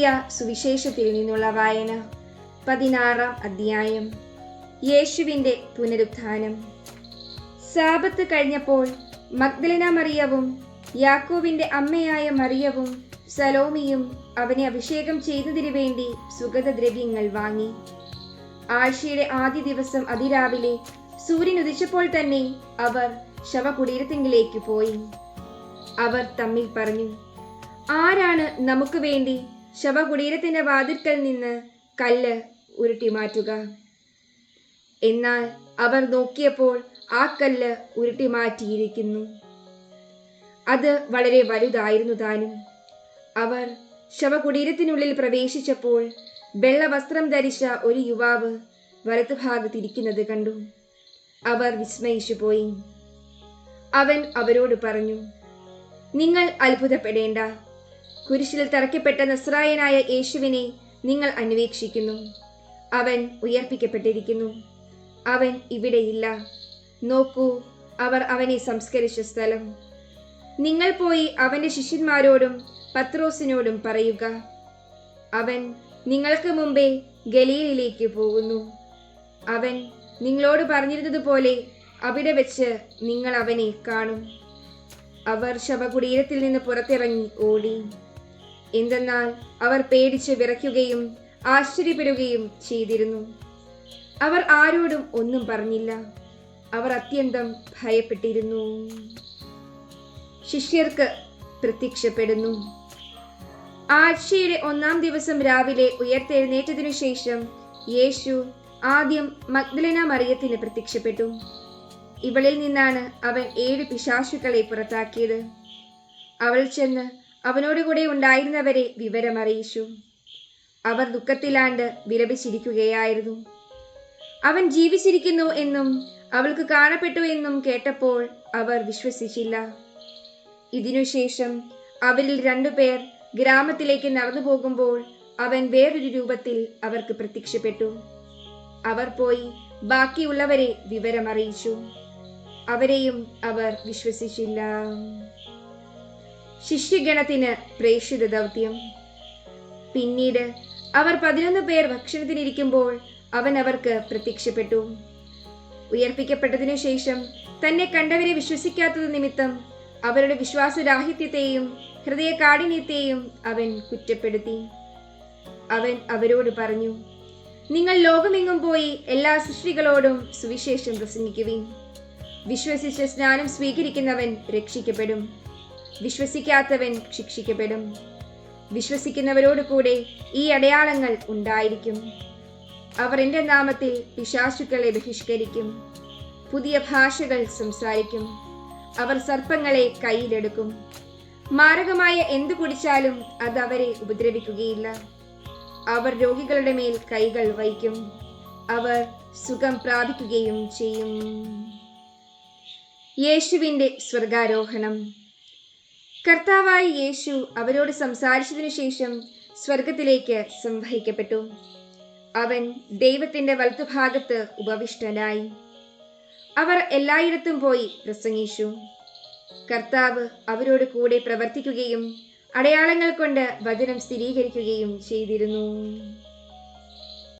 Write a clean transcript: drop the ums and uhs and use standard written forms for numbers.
എഴുതിയ സുവിശേഷത്തിൽ നിന്നുള്ള വായന. 16-ാം അധ്യായം. യേശുവിൻ്റെ പുനരുത്ഥാനം. സാബത്ത് കഴിഞ്ഞപ്പോൾ മഗ്ദലന മറിയവും യാക്കോബിന്റെ അമ്മയായ മറിയവും സലോമിയും അവനെ അഭിഷേകം ചെയ്യുന്നതിനു വേണ്ടി സുഗന്ധദ്രവ്യങ്ങൾ വാങ്ങി. ആഴ്ചയുടെ ആദ്യ ദിവസം അതിരാവിലെ സൂര്യൻ ഉദിച്ചപ്പോൾ തന്നെ അവർ ശവകുടീരത്തിങ്കിലേക്ക് പോയി. അവർ തമ്മിൽ പറഞ്ഞു, ആരാണ് നമുക്ക് വേണ്ടി ശവകുടീരത്തിന്റെ വാതിൽക്കൽ നിന്ന് കല്ല് ഉരുട്ടി മാറ്റുക? എന്നാൽ അവർ നോക്കിയപ്പോൾ ആ കല്ല് ഉരുട്ടി മാറ്റിയിരിക്കുന്നു. അത് വളരെ വലുതായിരുന്നു താനും. അവർ ശവകുടീരത്തിനുള്ളിൽ പ്രവേശിച്ചപ്പോൾ വെള്ളവസ്ത്രം ധരിച്ച ഒരു യുവാവ് വലത്തുഭാഗത്തിരിക്കുന്നത് കണ്ടു. അവർ വിസ്മയിച്ചു പോയി. അവൻ അവരോട് പറഞ്ഞു, നിങ്ങൾ അത്ഭുതപ്പെടേണ്ട. കുരിശിൽ തറയ്ക്കപ്പെട്ട നസ്രായനായ യേശുവിനെ നിങ്ങൾ അന്വേഷിക്കുന്നു. അവൻ ഉയർപ്പിക്കപ്പെട്ടിരിക്കുന്നു. അവൻ ഇവിടെയില്ല. നോക്കൂ, അവർ അവനെ സംസ്കരിച്ച സ്ഥലം. നിങ്ങൾ പോയി അവന്റെ ശിഷ്യന്മാരോടും പത്രോസിനോടും പറയുക, അവൻ നിങ്ങൾക്ക് മുമ്പേ ഗലീലയിലേക്ക് പോകുന്നു. അവൻ നിങ്ങളോട് പറഞ്ഞിരുന്നതുപോലെ അവിടെ വെച്ച് നിങ്ങൾ അവനെ കാണും. അവർ ശവകുടീരത്തിൽ നിന്ന് പുറത്തിറങ്ങി ഓടി. എന്തെന്നാൽ അവർ പേടിച്ച് വിറയ്ക്കുകയും ആശ്ചര്യപ്പെടുകയും ചെയ്തിരുന്നു. അവർ ആരോടും ഒന്നും പറഞ്ഞില്ല. അവർ അത്യന്തം ഭയപ്പെട്ടിരുന്നു. ശിഷ്യർക്ക് പ്രത്യക്ഷപ്പെടുന്നു. ആഴ്ചയുടെ 1-ാം ദിവസം രാവിലെ ഉയർത്തെഴുന്നേറ്റതിനു ശേഷം യേശു ആദ്യം മഗ്ദലന മറിയത്തിന് പ്രത്യക്ഷപ്പെട്ടു. ഇവളിൽ നിന്നാണ് അവൻ 7 പിശാചുക്കളെ പുറത്താക്കിയത്. അവൾ ചെന്ന് അവനോടുകൂടെ ഉണ്ടായിരുന്നവരെ വിവരമറിയിച്ചു. അവർ ദുഃഖത്തിലാണ്ട് വിലപിച്ചിരിക്കുകയായിരുന്നു. അവൻ ജീവിച്ചിരിക്കുന്നു എന്നും അവൾക്ക് കാണപ്പെട്ടു എന്നും കേട്ടപ്പോൾ അവർ വിശ്വസിച്ചില്ല. ഇതിനുശേഷം അവരിൽ 2 പേർ ഗ്രാമത്തിലേക്ക് നടന്നു പോകുമ്പോൾ അവൻ വേറൊരു രൂപത്തിൽ അവർക്ക് പ്രത്യക്ഷപ്പെട്ടു. അവർ പോയി ബാക്കിയുള്ളവരെ വിവരമറിയിച്ചു. അവരെയും അവർ വിശ്വസിച്ചില്ല. ശിഷ്യഗണത്തിന് പ്രേക്ഷിത ദൗത്യം. പിന്നീട് അവർ 11 പേർ ഭക്ഷണത്തിനിരിക്കുമ്പോൾ അവൻ അവർക്ക് പ്രത്യക്ഷപ്പെട്ടു. ഉയർപ്പിക്കപ്പെട്ടതിനു ശേഷം തന്നെ കണ്ടവരെ വിശ്വസിക്കാത്തത് നിമിത്തം അവരുടെ വിശ്വാസരാഹിത്യത്തെയും ഹൃദയകാഠിന്യത്തെയും അവൻ കുറ്റപ്പെടുത്തി. അവൻ അവരോട് പറഞ്ഞു, നിങ്ങൾ ലോകമെങ്ങും പോയി എല്ലാ സൃഷ്ടികളോടും സുവിശേഷം പ്രസംഗിക്കുവിൻ. വിശ്വസിച്ച് സ്നാനം സ്വീകരിക്കുന്നവൻ രക്ഷിക്കപ്പെടും, വിശ്വസിക്കാത്തവൻ ശിക്ഷിക്കപ്പെടും. വിശ്വസിക്കുന്നവരോട് കൂടെ ഈ അടയാളങ്ങൾ ഉണ്ടായിരിക്കും. അവർ എൻ്റെ നാമത്തിൽ പിശാചുക്കളെ ബഹിഷ്കരിക്കും, പുതിയ ഭാഷകൾ സംസാരിക്കും, അവർ സർപ്പങ്ങളെ കയ്യിലെടുക്കും, മാരകമായ എന്തു കുടിച്ചാലും അത് അവരെ ഉപദ്രവിക്കുകയില്ല. അവർ രോഗികളുടെ മേൽ കൈകൾ വയ്ക്കും, അവർ സുഖം പ്രാപിക്കുകയും ചെയ്യും. യേശുവിൻ്റെ സ്വർഗാരോഹണം. കർത്താവായ യേശു അവരോട് സംസാരിച്ചതിനു ശേഷം സ്വർഗത്തിലേക്ക് സംവഹിക്കപ്പെട്ടു. അവൻ ദൈവത്തിൻ്റെ വലത്തുഭാഗത്ത് ഉപവിഷ്ടനായി. അവർ എല്ലായിടത്തും പോയി പ്രസംഗിച്ചു. കർത്താവ് അവരോട് കൂടെ പ്രവർത്തിക്കുകയും അടയാളങ്ങൾ കൊണ്ട് വചനം സ്ഥിരീകരിക്കുകയും ചെയ്തിരുന്നു.